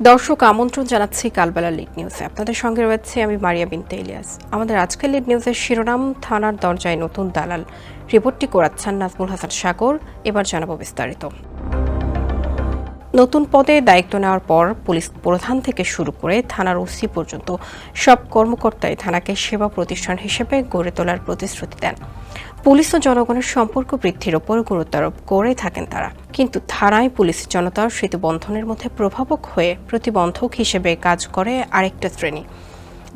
দর্শক আমন্ত্রণ জানাচ্ছি কালবেলা লিড নিউজে। আপনাদের সঙ্গে রয়েছে আমি মারিয়া বিনতে ইলিয়াস। আমাদের আজকের লিড নিউজের শিরোনাম, থানার দরজায় নতুন দালাল। রিপোর্টটি করাচ্ছেন নাজমুল হাসান সাগর। এবার জানাবো বিস্তারিত। নতুন পদে দায়িত্ব নেওয়ার পর পুলিশ প্রধান থেকে শুরু করে থানার ওসি পর্যন্ত সব কর্মকর্তাই থানাকে সেবা প্রতিষ্ঠান হিসেবে গড়ে তোলার প্রতিশ্রুতি দেন। পুলিশ ও জনগণের সম্পর্ক বৃদ্ধির ওপর গুরুত্ব আরোপ করে থাকেন তারা। কিন্তু থানায় পুলিশ জনতার সেতুবন্ধনের মধ্যে প্রভাবক হয়ে প্রতিবন্ধক হিসেবে কাজ করে আরেকটা শ্রেণী,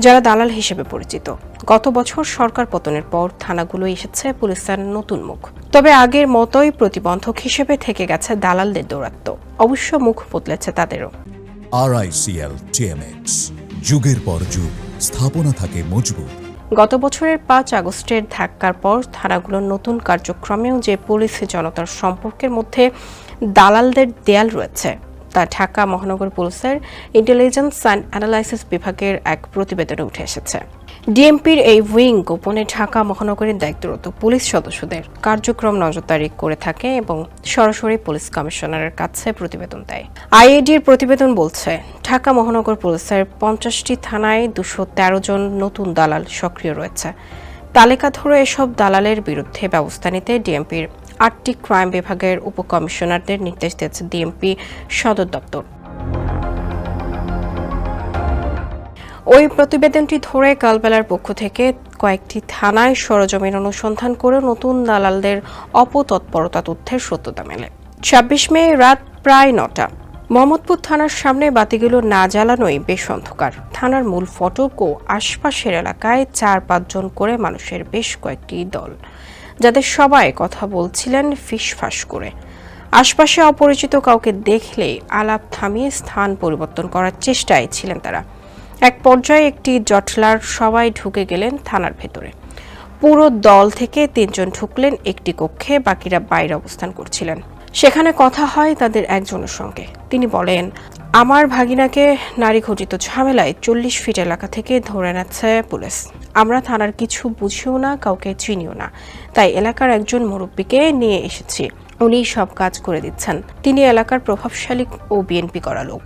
যারা দালাল হিসেবে পরিচিত। গত বছর সরকার পতনের পর থানাগুলো এসেছে পুলিশের নতুন মুখ। তবে আগের মতোই প্রতিবন্ধক হিসেবে থেকে গেছে দালালদের দৌরাত্ম্য। অবশ্য মুখ বদলেছে তাদেরও। RICL TMX, যুগের পর যুগ স্থাপনা থাকে মজবুত। গত বছরের 5 আগস্টের ধাক্কার পর থানাগুলোর নতুন কার্যক্রমেও যে পুলিশ জনতার সম্পর্কের মধ্যে দালালদের দেয়াল রয়েছে, তা ঢাকা মহানগর পুলিশের ইন্টেলিজেন্স অ্যান্ড অ্যানালাইসিস বিভাগের এক প্রতিবেদনে উঠে এসেছে। ডিএমপির এই উইং গোপনে ঢাকা মহানগরের দায়িত্বরত পুলিশ সদস্যদের কার্যক্রম নজরদারি করে থাকে এবং সরাসরি পুলিশ কমিশনারের কাছে প্রতিবেদন দেয়। আইএডির প্রতিবেদন বলছে, ঢাকা মহানগর পুলিশের 50টি থানায় 213 জন নতুন দালাল সক্রিয় রয়েছে। তালিকা ধরে এসব দালালের বিরুদ্ধে ব্যবস্থা নিতে ডিএমপির 8টি ক্রাইম বিভাগের উপকমিশনারদের নির্দেশ দিয়েছে ডিএমপি সদর দপ্তর। ওই প্রতিবেদনটি ধরে কালবেলার পক্ষ থেকে কয়েকটি থানায় সরজমিন অনুসন্ধান করে নতুন দালালদের অপতৎপরতা তথ্যের সত্যতা মেলে। 26 মে রাত প্রায় 9টা মোহাম্মদপুর থানার সামনে বাতিগুলো না জ্বালানোই বেশ অন্ধকার। থানার মূল ফটক ও আশপাশের এলাকায় 4-5 জন করে মানুষের বেশ কয়েকটি দল, যাদের সবাই কথা বলছিলেন ফিসফাস করে। আশপাশে অপরিচিত কাউকে দেখলেই আলাপ থামিয়ে স্থান পরিবর্তন করার চেষ্টায় ছিলেন তারা। এক পর্যায়ে একটি জটলার সবাই ঢুকে গেলেন থানার ভেতরে। পুরো দল থেকে 3 জন ঢুকলেন একটি কক্ষে, বাকিরা বাইরে অবস্থান করছিলেন। সেখানে কথা হয় তাদের একজনের সঙ্গে। তিনি বলেন, আমার ভাগিনাকে নারী ঘটিত ঝামেলায় 40 ফিট এলাকা থেকে ধরে নেচ্ছে পুলিশ। আমরা থানার কিছু বুঝিও না, কাউকে চিনিও না, তাই এলাকার একজন মুরব্বীকে নিয়ে এসেছি। উনি সব কাজ করে দিচ্ছেন। তিনি এলাকার প্রভাবশালী ও বিএনপি করা লোক।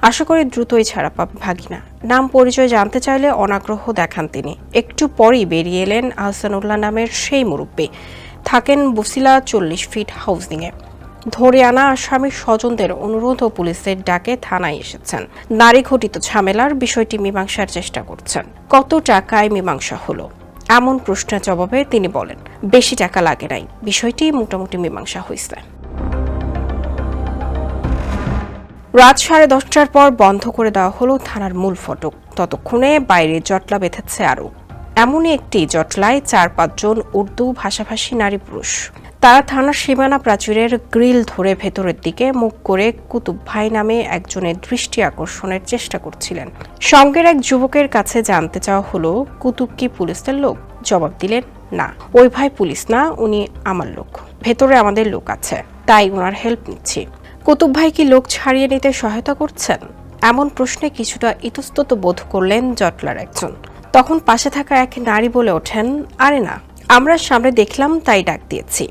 আশা করি দ্রুতই ছাড়া পাবে ভাগিনা। নাম পরিচয় জানতে চাইলে অনাগ্রহ দেখান তিনি। একটু পরই বেরিয়ে এলেন আহসানুল্লাহ নামের সেই মুরব্বী। থাকেন বসিলা 40 ফিট হাউজিংয়ে। ধরে আনা আসামির স্বজনদের অনুরোধ ও পুলিশের ডাকে থানায় এসেছেন। নারী ঘটিত ঝামেলার বিষয়টি মীমাংসার চেষ্টা করছেন। কত টাকায় মীমাংসা হলো এমন প্রশ্নের জবাবে তিনি বলেন, বেশি টাকা লাগে নাই, বিষয়টি মোটামুটি মীমাংসা হয়েছে। রাত 10:30টার পর বন্ধ করে দেওয়া হলো থানার মূল ফটক। ততক্ষণে বাইরে জটলা বেঁধেছে আরও। এমনই একটি জটলায় 4-5 জন উর্দু ভাষাভাষী নারী পুরুষ। তারা থানার সীমানা প্রাচীরের গ্রিল ধরে ভেতরের দিকে মুখ করে কুতুব ভাই নামে একজনের দৃষ্টি আকর্ষণের চেষ্টা করছিলেন। সঙ্গের এক যুবকের কাছে জানতে চাওয়া হলো, কুতুব কি পুলিশের লোক? জবাব দিলেন, না, ওই ভাই পুলিশ না, উনি আমার লোক। ভেতরে আমাদের লোক আছে, তাই ওনার হেল্প নিচ্ছি। কুতুব ভাই কি লোক ছাড়িয়ে নিতে সহায়তা করছেন? এমন প্রশ্নে কিছুটা ইতস্তত বোধ করলেন জটলার একজন। তখন পাশে থাকা এক নারী বলে ওঠেন, আরে না, আমরা সামনে দেখলাম তাই ডাক দিয়েছি।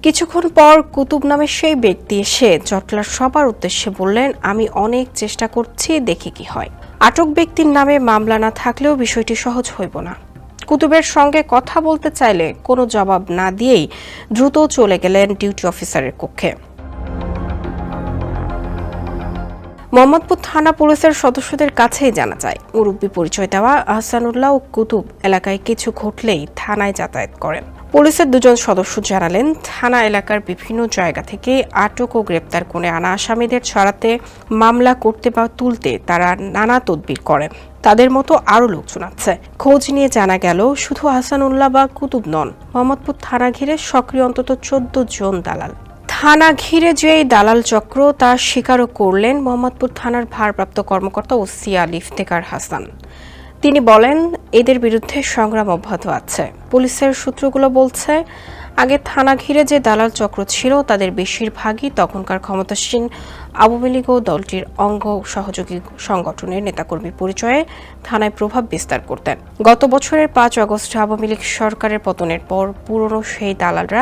কিছুক্ষণ পর কুতুব নামের সেই ব্যক্তি এসে জটলার সবার উদ্দেশ্যে বললেন, আমি অনেক চেষ্টা করছি, দেখি কি হয়। আটক ব্যক্তির নামে মামলা না থাকলেও বিষয়টি সহজ হইব না। কুতুবের সঙ্গে কথা বলতে চাইলে কোনো জবাব না দিয়েই দ্রুত চলে গেলেন ডিউটি অফিসারের কক্ষে। মোহাম্মদপুর থানা পুলিশের সদস্যদের কাছেই জানা যায়, মুরব্বী পরিচয় দেওয়া আহসানুল্লাহ ও কুতুব এলাকায় কিছু ঘটলেই থানায় যাতায়াত করেন। পুলিশের 2 জন সদস্য জানালেন, থানা এলাকার বিভিন্ন জায়গা থেকে আটক ও গ্রেপ্তার করে আনা আসামিদের ছড়াতে, মামলা করতে বা তুলতে তারা নানা তদবির করেন। তাদের মতো আরও লোকজন আছে। খোঁজ নিয়ে জানা গেল, শুধু আহসানুল্লাহ বা কুতুব নন, মোহাম্মদপুর থানা ঘিরে সক্রিয় অন্তত 14 জন দালাল। থানা ঘিরে যে দালাল চক্র, তা স্বীকারও করলেন মোহাম্মদপুর থানার ভারপ্রাপ্ত কর্মকর্তা ওসি ইফতেখার হাসান। তিনি বলেন, এদের বিরুদ্ধে সংগ্রাম অব্যাহত আছে। পুলিশের সূত্রগুলো বলছে, আগে থানা ঘিরে যে দালাল চক্র ছিল, তাদের বেশিরভাগই তখনকার ক্ষমতাসীন আওয়ামী লীগ ও দলটির অঙ্গ সহযোগী সংগঠনের নেতাকর্মীর পরিচয়ে থানায় প্রভাব বিস্তার করতেন। গত বছরের 5 আগস্ট আওয়ামী লীগ সরকারের পতনের পর পুরনো সেই দালালরা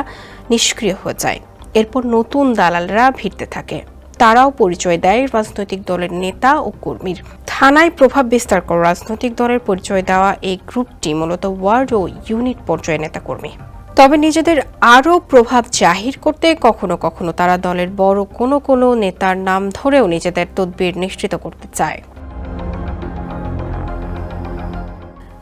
নিষ্ক্রিয় হয়ে যায়। এরপর নতুন দালালরা ভিড়তে থাকে। তারাও পরিচয় দেয় রাজনৈতিক দলের নেতা ও কর্মীর। থানায় প্রভাব বিস্তার করে রাজনৈতিক দলের পরিচয় দেওয়া এই গ্রুপটি মূলত ওয়ার্ড ও ইউনিট পর্যায়ে নেতাকর্মী। তবে নিজেদের আরও প্রভাব জাহির করতে কখনো কখনো তারা দলের বড় কোনো নেতার নাম ধরেও নিজেদের তদবির নিশ্চিত করতে চায়।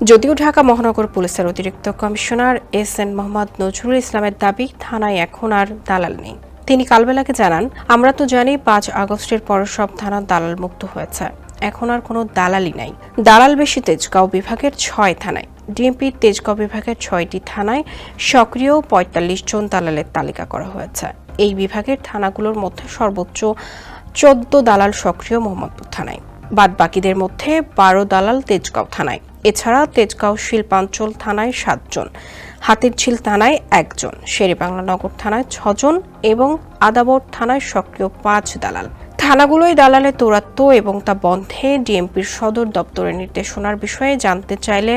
যদিও ঢাকা মহানগর পুলিশের অতিরিক্ত কমিশনার এস.এন. মোহাম্মদ নজরুল ইসলামের দাবি, থানায় এখন আর দালাল নেই। তিনি কালবেলাকে জানান, আমরা তো জানি 5 আগস্টের পর সব থানা দালাল মুক্ত হয়েছে, এখন আর কোনো দালালই নাই। দালাল বেশি তেজগাঁও বিভাগের 6 থানায়। ডিএমপির তেজগাঁও বিভাগের 6টি থানায় সক্রিয় 45 জন দালালের তালিকা করা হয়েছে। এই বিভাগের থানাগুলোর মধ্যে সর্বোচ্চ 14 দালাল সক্রিয় মোহাম্মদপুর থানায়। বাদ বাকিদের মধ্যে 12 দালাল তেজগাঁও থানায়। এছাড়া তেজগাঁও শিল্পাঞ্চল থানায় 7 জন, হাতিরঝিল থানায় 1 জন, শেরেবাংলা নগর থানায় 6 জন এবং আদাবর থানায় সক্রিয় 5 দালাল। থানাগুলোই দালালের দৌরাত্ম্য এবং তা বন্ধে ডিএমপির সদর দপ্তরের নির্দেশনার বিষয়ে জানতে চাইলে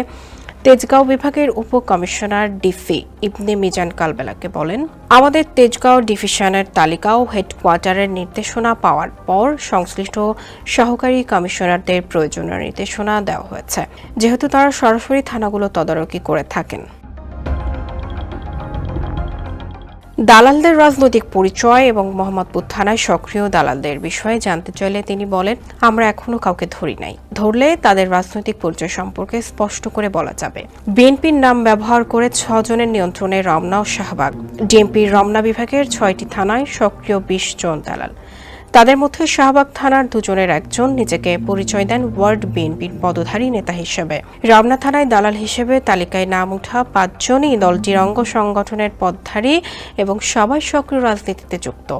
তেজগাঁও বিভাগের উপকমিশনার ডিফি ইবনে মিজান কালবেলাকে বলেন, আমাদের তেজগাঁও ডিভিশনের তালিকা ও হেডকোয়ার্টারের নির্দেশনা পাওয়ার পর সংশ্লিষ্ট সহকারী কমিশনারদের প্রয়োজনীয় নির্দেশনা দেওয়া হয়েছে, যেহেতু তারা সরাসরি থানাগুলো তদারকি করে থাকেন। দালালদের রাজনৈতিক পরিচয় এবং মোহাম্মদপুর থানায় সক্রিয় দালালদের বিষয়ে জানতে চাইলে তিনি বলেন, আমরা এখনো কাউকে ধরি নাই, ধরলে তাদের রাজনৈতিক পরিচয় সম্পর্কে স্পষ্ট করে বলা যাবে। বিএনপির নাম ব্যবহার করে 6 জনের নিয়ন্ত্রণে রমনা ও শাহবাগ। ডিএমপির রমনা বিভাগের 6টি থানায় সক্রিয় 20 জন দালাল। তাদের মধ্যে শাহবাগ থানার 2 জনের একজন নিজেকে পরিচয় দেন ওয়ার্ড বিএনপির পদধারী নেতা হিসেবে। রমনা থানায় দালাল হিসেবে তালিকায় নাম ওঠা 5 জনই দলটির অঙ্গ সংগঠনের পদধারী এবং সবাই সক্রিয় রাজনীতিতে যুক্ত।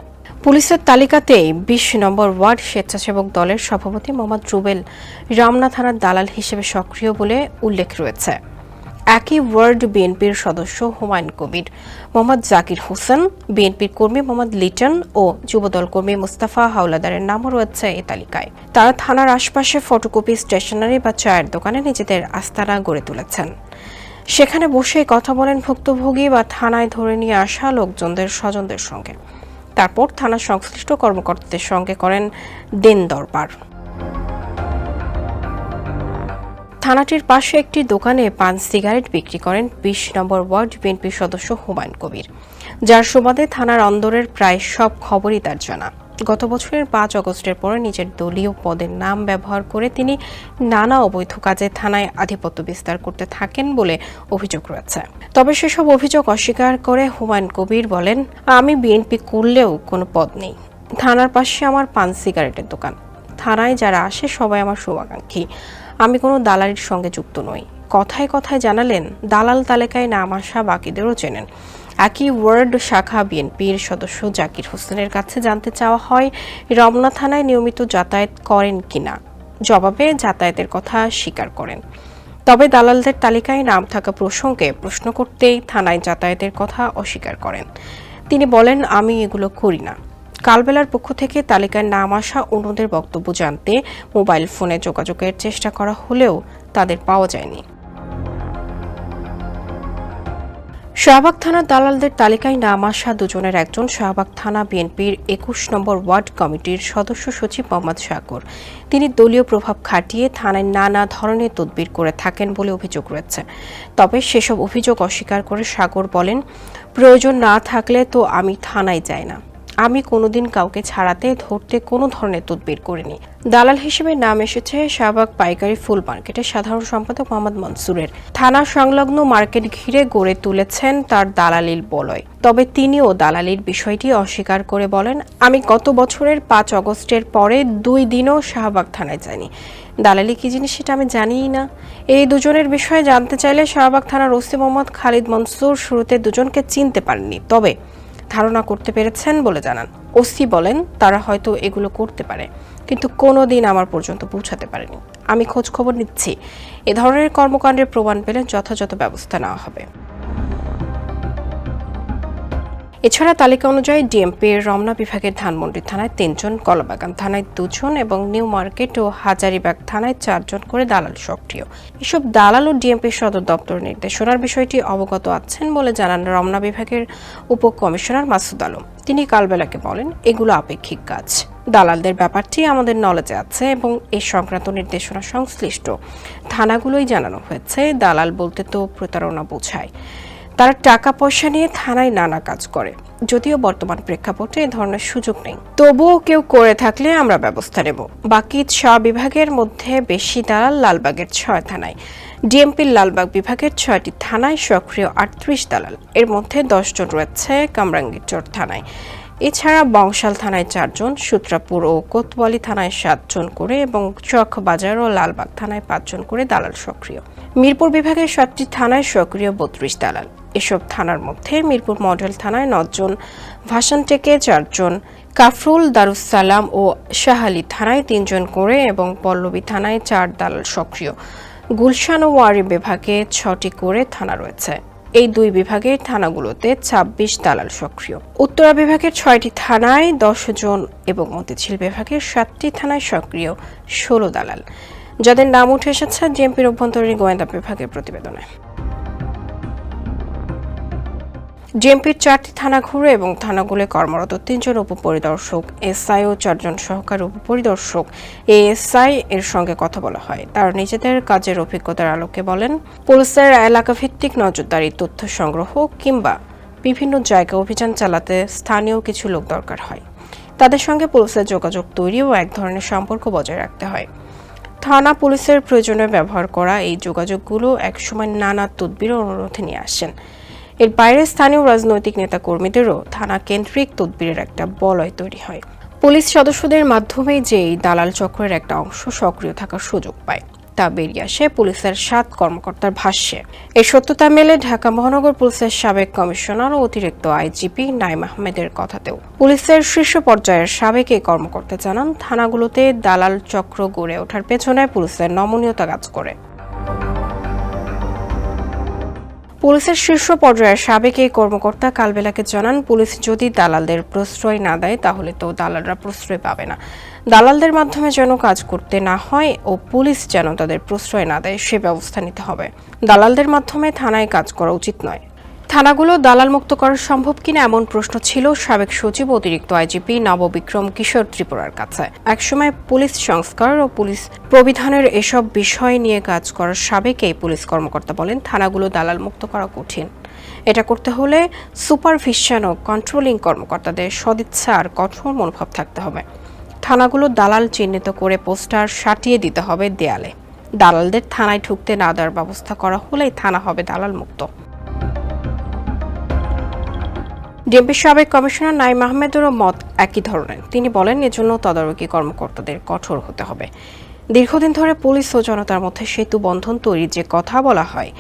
পুলিশের তালিকাতে 20 নম্বর ওয়ার্ড স্বেচ্ছাসেবক দলের সভাপতি মোহাম্মদ রুবেল রমনা থানার দালাল হিসেবে সক্রিয় বলে উল্লেখ রয়েছে। একই ওয়ার্ড বিএনপির সদস্য হুমায়ুন কবির, মোহাম্মদ জাকির হোসেন, বিএনপির কর্মী মোহাম্মদ লিটন ও যুবদল কর্মী মুস্তাফা হাওলাদারের নামও রয়েছে এই তালিকায়। তারা থানার আশপাশে ফটোকপি, স্টেশনারি বা চায়ের দোকানে নিজেদের আস্তানা গড়ে তুলেছেন। সেখানে বসে কথা বলেন ভুক্তভোগী বা থানায় ধরে নিয়ে আসা লোকজনদের স্বজনদের সঙ্গে। তারপর থানার সংশ্লিষ্ট কর্মকর্তাদের সঙ্গে করেন দেন দরবার। থানাটির পাশে একটি দোকানে পান সিগারেট বিক্রি করেন 20 নম্বর ওয়ার্ড বিএনপির সদস্য হুমায়ুন কবির, যার সুবাদে থানার অন্দরের প্রায় সব খবরই তার জানা। গত বছরের 5 আগস্টের পরে নিজের দলীয় পদের নাম ব্যবহার করে তিনি নানা অবৈধ কাজে থানায় আধিপত্য বিস্তার করতে থাকেন বলে অভিযোগ রয়েছে। তবে সেসব অভিযোগ অস্বীকার করে হুমায়ুন কবির বলেন, আমি বিএনপি করলেও কোনো পদ নেই। থানার পাশে আমার পান সিগারেটের দোকান। থানায় যারা আসে সবাই আমার শুভাকাঙ্ক্ষী। আমি কোনো দালালির সঙ্গে যুক্ত নই। কথায় কথায় জানালেন, দালাল তালিকায় নাম আসা বাকিদেরও চেনেন। একই ওয়ার্ড শাখা বিএনপির সদস্য জাকির হোসেনের কাছে জানতে চাওয়া হয়, রমনা থানায় নিয়মিত যাতায়াত করেন কিনা। জবাবে যাতায়াতের কথা স্বীকার করেন। তবে দালালদের তালিকায় নাম থাকা প্রসঙ্গে প্রশ্ন করতেই থানায় যাতায়াতের কথা অস্বীকার করেন। তিনি বলেন, আমি এগুলো করি না। কালবেলার পক্ষ থেকে তালিকায় নাম আসা অন্যদের বক্তব্য জানতে মোবাইল ফোনে যোগাযোগের চেষ্টা করা হলেও তাদের পাওয়া যায়নি। শাহবাগ থানার দালালদের তালিকায় নাম আসা 2 জনের একজন শাহবাগ থানা বিএনপির 21 নম্বর ওয়ার্ড কমিটির সদস্য সচিব মোহাম্মদ সাগর। তিনি দলীয় প্রভাব খাটিয়ে থানায় নানা ধরনের তদবির করে থাকেন বলে অভিযোগ রয়েছে। তবে সেসব অভিযোগ অস্বীকার করে সাগর বলেন, প্রয়োজন না থাকলে তো আমি থানায় যাই না। আমি কোনোদিন কাউকে ছাড়াতে ধরতে কোনো ধরনের তদবির করিনি। দালাল হিসেবে নাম এসেছে শাহবাগ পাইকারি ফুল মার্কেটের সাধারণ সম্পাদক মোহাম্মদ মনসুরের। থানা সংলগ্ন মার্কেট ঘিরে গড়ে তুলেছেন তার দালালির বলয়। তবে তিনিও দালালির বিষয়টি অস্বীকার করে বলেন, আমি গত বছরের 5 আগস্টের পরে 2 দিনও শাহবাগ থানায় যাইনি। দালালি কি জিনিস সেটা আমি জানিই না। এই 2 জনের বিষয়ে জানতে চাইলে শাহবাগ থানার ওসি মোহাম্মদ খালিদ মনসুর শুরুতে 2 জনকে চিনতে পারেননি, তবে ধারণা করতে পেরেছেন বলে জানান। ওসি বলেন, তারা হয়তো এগুলো করতে পারে, কিন্তু কোনোদিন আমার পর্যন্ত পৌঁছাতে পারেনি। আমি খোঁজ খবর নিচ্ছি। এ ধরনের কর্মকাণ্ডের প্রমাণ পেলে যথাযথ ব্যবস্থা নেওয়া হবে। এছাড়া তালিকা অনুযায়ী ডিএমপির রমনা বিভাগের ধানমন্ডি থানায় ৩ জন, কলাবাগান থানায় 2 জন এবং নিউ মার্কেট ও হাজারীবাগ থানায় 4 জন করে দালাল সক্রিয়। এসব দালাল ও ডিএমপির সদর দপ্তর নির্দেশনার বিষয়টি অবগত আছেন বলে জানান রমনা বিভাগের উপকমিশনার মাসুদ আলম। তিনি কালবেলাকে বলেন, এগুলো আপেক্ষিক কাজ। দালালদের ব্যাপারটি আমাদের নলেজে আছে এবং এই সংক্রান্ত নির্দেশনা সংশ্লিষ্ট থানাগুলোই জানানো হয়েছে। দালাল বলতে তো প্রতারণা বোঝায়। তারা টাকা পয়সা নিয়ে থানায় নানা কাজ করে। যদিও বর্তমান প্রেক্ষাপটে এ ধরনের সুযোগ নেই, তবুও কেউ করে থাকলে আমরা ব্যবস্থা নেব। বাকি 6 বিভাগের মধ্যে বেশি দালাল লালবাগের 6 থানায়। ডিএমপির লালবাগ বিভাগের 6টি থানায় সক্রিয় 38 দালাল। এর মধ্যে 10 জন রয়েছে কামরাঙ্গীরচর থানায়। এছাড়া বংশাল থানায় 4 জন, সূত্রাপুর ও কোতোয়ালি থানায় 7 জন করে এবং চকবাজার ও লালবাগ থানায় 5 জন করে দালাল সক্রিয়। মিরপুর বিভাগের 7টি থানায় সক্রিয় 32 দালাল। এসব থানার মধ্যে মিরপুর মডেল থানায় 9 জন, ভাসানটেকে 4 জন, কাফরুল, দারুসালাম ও শাহালি থানায় 3 জন করে এবং পল্লবী থানায় 4 দালাল সক্রিয়। গুলশান ও ওয়ারী বিভাগে 6টি করে থানা রয়েছে। এই 2 বিভাগের থানাগুলোতে 26 দালাল সক্রিয়। উত্তরা বিভাগের 6টি থানায় 10 জন এবং মতিঝিল বিভাগের 7টি থানায় সক্রিয় 16 দালাল, যাদের নাম উঠে এসেছে ডিএমপির অভ্যন্তরীণ গোয়েন্দা বিভাগের প্রতিবেদনে। ডিএমপির 4টি থানা ঘুরে এবং থানাগুলোয় কর্মরত 3 জন উপপরিদর্শক, এসআই ও 4 জন সহকারী উপপরিদর্শক এএসআই এর সঙ্গে কথা বলা হয়। তারা নিজেদের কাজের অভিজ্ঞতার আলোকে বলেন, পুলিশের এলাকাভিত্তিক নজরদারি, তথ্য সংগ্রহ কিংবা বিভিন্ন জায়গায় অভিযান চালাতে স্থানীয় কিছু লোক দরকার হয়। তাদের সঙ্গে পুলিশের যোগাযোগ তৈরি ও এক ধরনের সম্পর্ক বজায় রাখতে হয়। থানা পুলিশের প্রয়োজনে ব্যবহার করা এই যোগাযোগগুলো একসময় নানা তদবির ও অনুরোধে নিয়ে আসেন। এর বাইরে স্থানীয় রাজনৈতিক নেতাকর্মীদেরও থানা কেন্দ্রিক তদবিরের একটা বলয় তৈরি হয়। পুলিশ সদস্যদের মাধ্যমে যে এই দালাল চক্রের একটা অংশ সক্রিয় থাকার সুযোগ পায়, তা বেরিয়ে আসে পুলিশের 7 কর্মকর্তার ভাষ্যে। এই সত্যতা মেলে ঢাকা মহানগর পুলিশের সাবেক কমিশনার ও অতিরিক্ত আইজিপি নাইম আহমেদের কথাতেও। পুলিশের শীর্ষ পর্যায়ের সাবেক এই কর্মকর্তা জানান, থানাগুলোতে দালাল চক্র গড়ে ওঠার পেছনে পুলিশের নমনীয়তা কাজ করে। পুলিশের শীর্ষ পর্যায়ের সাবেক এই কর্মকর্তা কালবেলাকে জানান, পুলিশ যদি দালালদের প্রশ্রয় না দেয় তাহলে তো দালালরা প্রশ্রয় পাবে না। দালালদের মাধ্যমে যেন কাজ করতে না হয় ও পুলিশ যেন তাদের প্রশ্রয় না দেয় সে ব্যবস্থা নিতে হবে। দালালদের মাধ্যমে থানায় কাজ করা উচিত নয়। থানাগুলো দালাল মুক্ত করা সম্ভব কিনা এমন প্রশ্ন ছিল সাবেক সচিব অতিরিক্ত আইজিপি নববিক্রম কিশোর ত্রিপুরার কাছে। একসময় পুলিশ সংস্কার ও পুলিশ প্রবিধানের এসব বিষয় নিয়ে কাজ করার সাবেক এই পুলিশ কর্মকর্তা বলেন, থানাগুলো দালাল মুক্ত করা কঠিন। এটা করতে হলে সুপারভিশন ও কন্ট্রোলিং কর্মকর্তাদের সদিচ্ছা আর কঠোর মনোভাব থাকতে হবে। থানাগুলো দালাল চিহ্নিত করে পোস্টার সাটিয়ে দিতে হবে দেয়ালে। দালালদের থানায় ঢুকতে না দেওয়ার ব্যবস্থা করা হলেই থানা হবে দালাল মুক্ত। ডিএমপির সাবেক কমিশনার নাইম আহমেদেরও মত একই ধরনের। তিনি বলেন, এজন্য তদারকি কর্মকর্তাদের কঠোর হতে হবে। দীর্ঘদিন ধরে পুলিশ ও জনতার মধ্যে সেতু বন্ধন তৈরির যে কথা বলা হয়,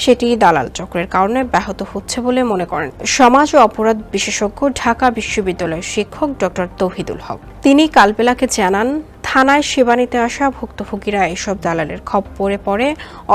সেটি দালাল চক্রের কারণে ব্যাহত হচ্ছে বলে মনে করেন সমাজ ও অপরাধ বিশেষজ্ঞ ঢাকা বিশ্ববিদ্যালয়ের শিক্ষক ডক্টর তৌহিদুল হক। তিনি কালবেলাকে জানান, থানায় সেবা নিতে আসা ভুক্তভোগীরা এসব দালালের খপ্পরে পড়ে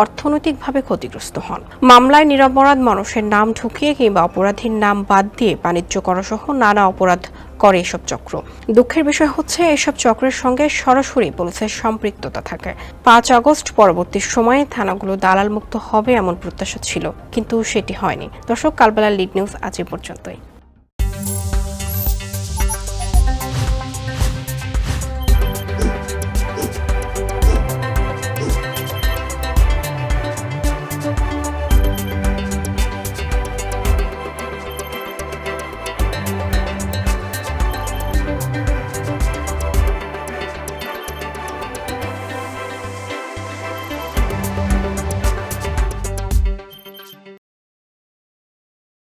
অর্থনৈতিকভাবে ক্ষতিগ্রস্ত হন। মামলায় নিরপরাধ মানুষের নাম ঢুকিয়ে কিংবা অপরাধীর নাম বাদ দিয়ে বাণিজ্য করা সহ নানা অপরাধ করে এসব চক্র। দুঃখের বিষয় হচ্ছে, এসব চক্রের সঙ্গে সরাসরি পুলিশের সম্পৃক্ততা থাকে। 5 আগস্ট পরবর্তী সময়ে থানাগুলো দালাল মুক্ত হবে এমন প্রত্যাশা ছিল, কিন্তু সেটি হয়নি। দর্শক, কালবেলা লিড নিউজ আজ এ পর্যন্তই।